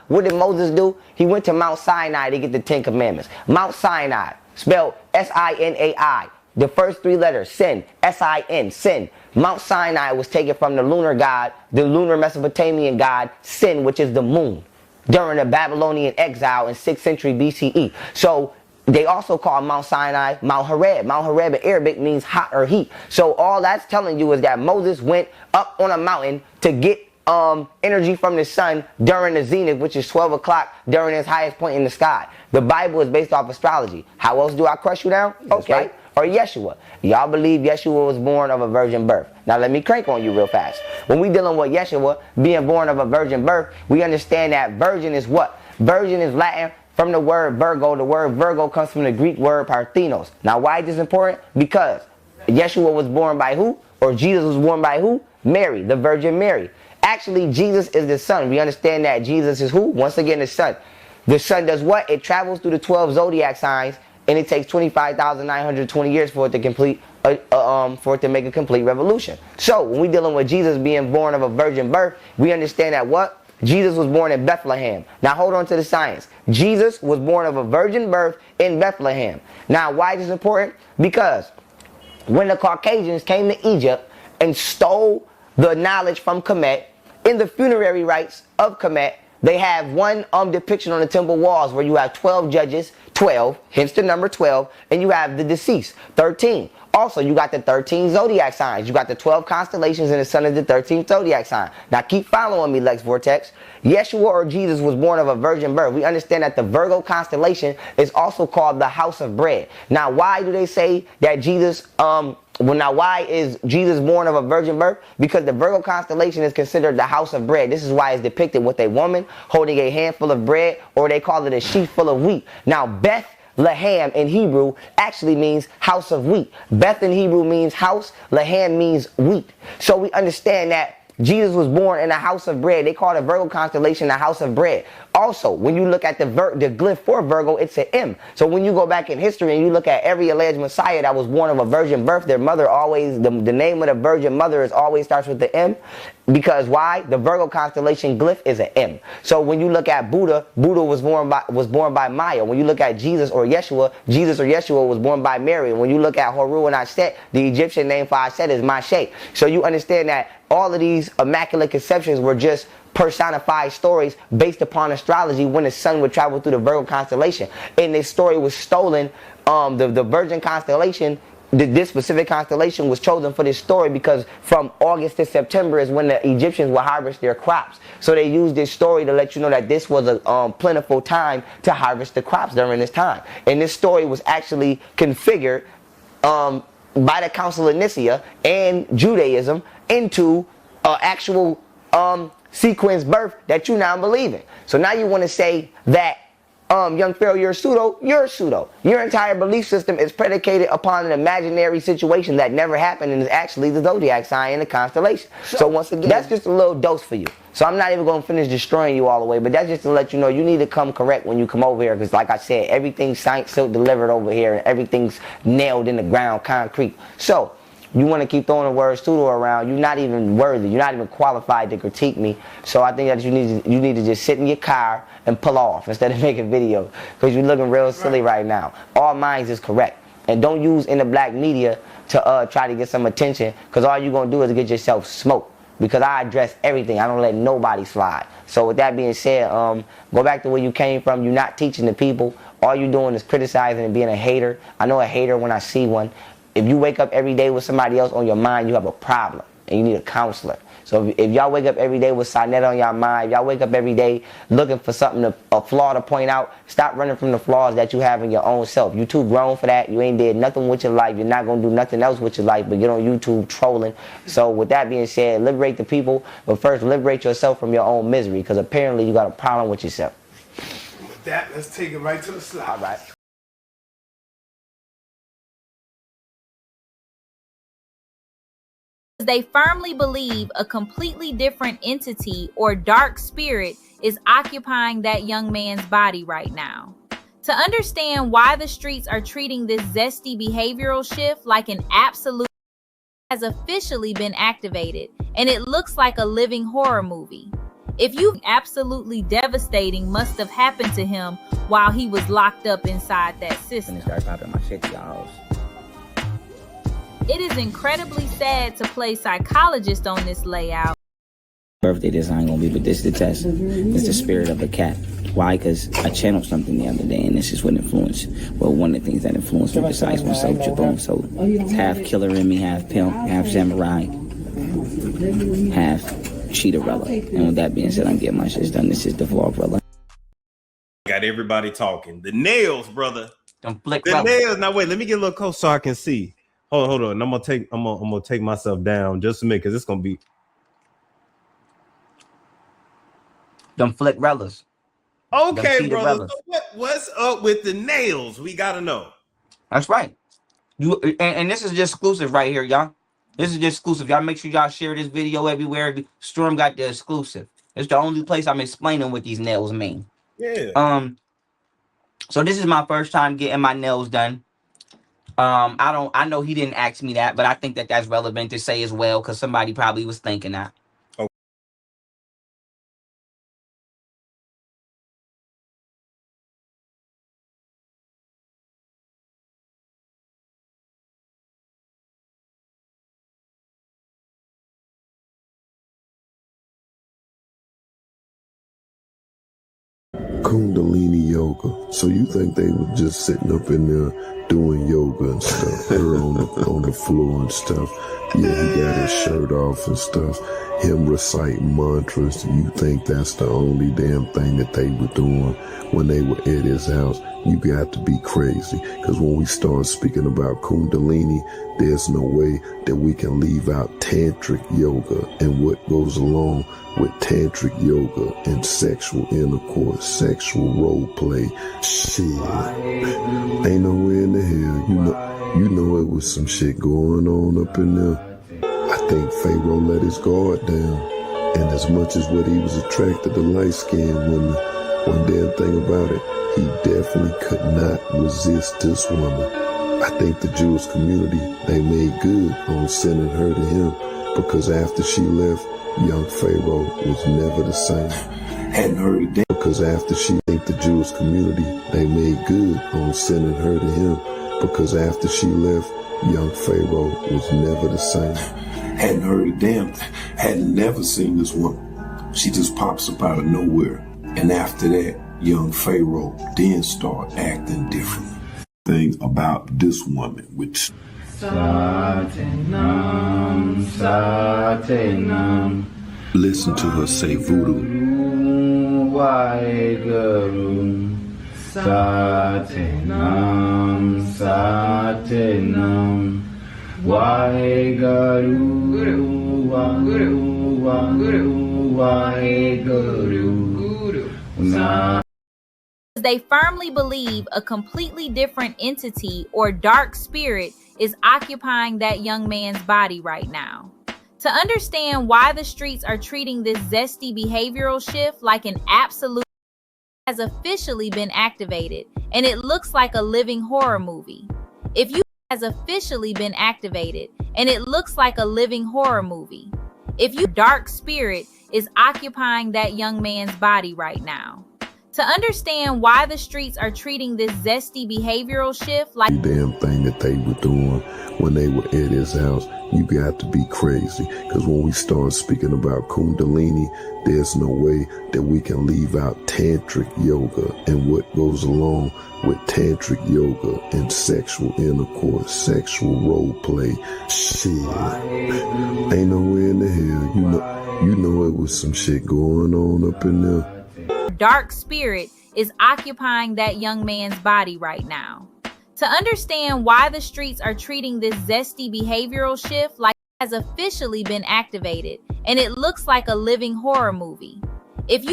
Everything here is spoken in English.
What did Moses do? He went to Mount Sinai to get the 10 Commandments. Mount Sinai, spelled S-I-N-A-I. The first 3 letters, sin, S-I-N, sin. Mount Sinai was taken from the lunar god, the lunar Mesopotamian god, Sin, which is the moon, during the Babylonian exile in 6th century BCE. So they also call Mount Sinai Mount Horeb. Mount Horeb in Arabic means hot or heat. So all that's telling you is that Moses went up on a mountain to get energy from the sun during the zenith, which is 12 o'clock during its highest point in the sky. The Bible is based off astrology. How else do I crush you down? Okay. Right. Or Yeshua. Y'all believe Yeshua was born of a virgin birth. Now let me crank on you real fast. When we dealing with Yeshua being born of a virgin birth, we understand that virgin is what? Virgin is Latin from the word Virgo. The word Virgo comes from the Greek word parthenos. Now why is this important? Because Yeshua was born by who? Or Jesus was born by who? Mary, the Virgin Mary. Actually, Jesus is the sun. We understand that Jesus is who? Once again, the sun. The sun does what? It travels through the 12 zodiac signs, and it takes 25,920 years for it to complete, for it to make a complete revolution. So when we're dealing with Jesus being born of a virgin birth, we understand that what? Jesus was born in Bethlehem. Now hold on to the science. Jesus was born of a virgin birth in Bethlehem. Now why is this important? Because when the Caucasians came to Egypt and stole the knowledge from Kemet, in the funerary rites of Kemet, they have one depiction on the temple walls where you have 12 judges, 12, hence the number 12, and you have the deceased, 13. Also, you got the 13 zodiac signs. You got the 12 constellations, and the sun is the 13th zodiac sign. Now keep following me, Lex Vortex. Yeshua or Jesus was born of a virgin birth. We understand that the Virgo constellation is also called the house of bread. Now why do they say that Jesus, why is Jesus born of a virgin birth? Because the Virgo constellation is considered the house of bread. This is why it's depicted with a woman holding a handful of bread, or they call it a sheaf full of wheat. Now Bethlehem in Hebrew actually means house of wheat. Beth in Hebrew means house, Lehem means wheat. So we understand that Jesus was born in a house of bread. They call the Virgo constellation the house of bread. Also, when you look at the glyph for Virgo, it's an M. So when you go back in history and you look at every alleged Messiah that was born of a virgin birth, their mother always, the name of the virgin mother always starts with the M. Because why? The Virgo constellation glyph is an M. So when you look at Buddha, Buddha was born by Maya. When you look at Jesus or Yeshua was born by Mary. And when you look at Horeb and Aset, the Egyptian name for Aset is Mashe. So you understand that all of these immaculate conceptions were just personified stories based upon astrology when the sun would travel through the Virgo constellation. And this story was stolen. The Virgin constellation, this specific constellation was chosen for this story because from August to September is when the Egyptians would harvest their crops. So they used this story to let you know that this was a plentiful time to harvest the crops during this time. And this story was actually configured by the Council of Nicaea and Judaism into actual sequence birth that you now believe in. So now you want to say that young Pharaoh, you're a pseudo. Your entire belief system is predicated upon an imaginary situation that never happened and is actually the zodiac sign and the constellation. So once again, that's just a little dose for you. So I'm not even going to finish destroying you all the way, but that's just to let you know you need to come correct when you come over here, because like I said, everything's science silk delivered over here and everything's nailed in the ground, concrete. So you want to keep throwing the word pseudo around, you're not even worthy, you're not even qualified to critique me. So I think that you need to just sit in your car and pull off instead of making videos, because you're looking real silly right now. All minds is correct. And don't use in the black media to try to get some attention, because all you're going to do is get yourself smoked. Because I address everything. I don't let nobody slide. So with that being said, go back to where you came from. You're not teaching the people. All you're doing is criticizing and being a hater. I know a hater when I see one. If you wake up every day with somebody else on your mind, you have a problem and you need a counselor. So if y'all wake up every day with Sayanay on your mind, y'all wake up every day looking for something, a flaw to point out, stop running from the flaws that you have in your own self. You too grown for that. You ain't did nothing with your life. You're not going to do nothing else with your life but get on YouTube trolling. So with that being said, liberate the people, but first liberate yourself from your own misery, because apparently you got a problem with yourself. With that, let's take it right to the slide. All right. They firmly believe a completely different entity or dark spirit is occupying that young man's body right now. To understand why the streets are treating this zesty behavioral shift like an absolute has officially been activated, and it looks like a living horror movie. If you absolutely devastating must have happened to him while he was locked up inside that system. Start popping my shit, y'all. It is incredibly sad to play psychologist on this layout. Birthday design gonna be, but this is the test. It's the spirit of a cat. Why? Because I channeled something the other day, and this is what influenced. Well, one of the things that influenced me besides myself, Jabon. So, half killer in me, half pimp, half samurai, half cheetah-rella. And with that being said, I'm getting my shit done. This is the vlog, brother. Got everybody talking. The nails, brother. Them flick the nails. Now wait, let me get a little close so I can see. Hold on. I'm gonna take myself down just a minute because it's gonna be them flick rellas. Okay, brother. So what's up with the nails? We gotta know. That's right. You and this is just exclusive right here, y'all. This is just exclusive. Y'all make sure y'all share this video everywhere. Storm got the exclusive. It's the only place I'm explaining what these nails mean. Yeah. So this is my first time getting my nails done. I know he didn't ask me that, but I think that that's relevant to say as well because somebody probably was thinking that. Kundalini yoga. So you think they were just sitting up in there doing yoga and stuff? They were on the floor and stuff. Yeah, he got his shirt off and stuff. Him reciting mantras. You think that's the only damn thing that they were doing when they were at his house? You got to be crazy. Because when we start speaking about Kundalini, there's no way that we can leave out tantric yoga and what goes along with tantric yoga and sexual intercourse, sexual role play. Shit. Ain't nowhere in the hell. You know it was some shit going on up in there. I think Pharaoh let his guard down. And as much as what he was attracted to light-skinned women, one damn thing about it, he definitely could not resist this woman. I think the Jewish community, they made good on sending her to him because after she left, young Pharaoh was never the same. Hadn't heard it. Because after she think the Jewish community, they made good on sending her to him because after she left, young Pharaoh was never the same. Hadn't heard a damn thing. Hadn't never seen this woman. She just pops up out of nowhere. And after that, young Pharaoh then start acting different. Thing about this woman, which Sayanay, Sayanay. Listen to her say voodoo. Sayanay, Sayanay. They firmly believe a completely different entity or dark spirit is occupying that young man's body right now. To understand why the streets are treating this zesty behavioral shift like an absolute has officially been activated, and it looks like a living horror movie. If you has officially been activated, and it looks like a living horror movie. If you dark spirit is occupying that young man's body right now. To understand why the streets are treating this zesty behavioral shift like damn thing that they were doing when they were at his house, you got to be crazy. Because when we start speaking about Kundalini, there's no way that we can leave out tantric yoga and what goes along with tantric yoga and sexual intercourse, sexual role play. Shit. Ain't nowhere in the hell. You know it was some shit going on up in there. Dark spirit is occupying that young man's body right now. To understand why the streets are treating this zesty behavioral shift like it has officially been activated, and it looks like a living horror movie. If you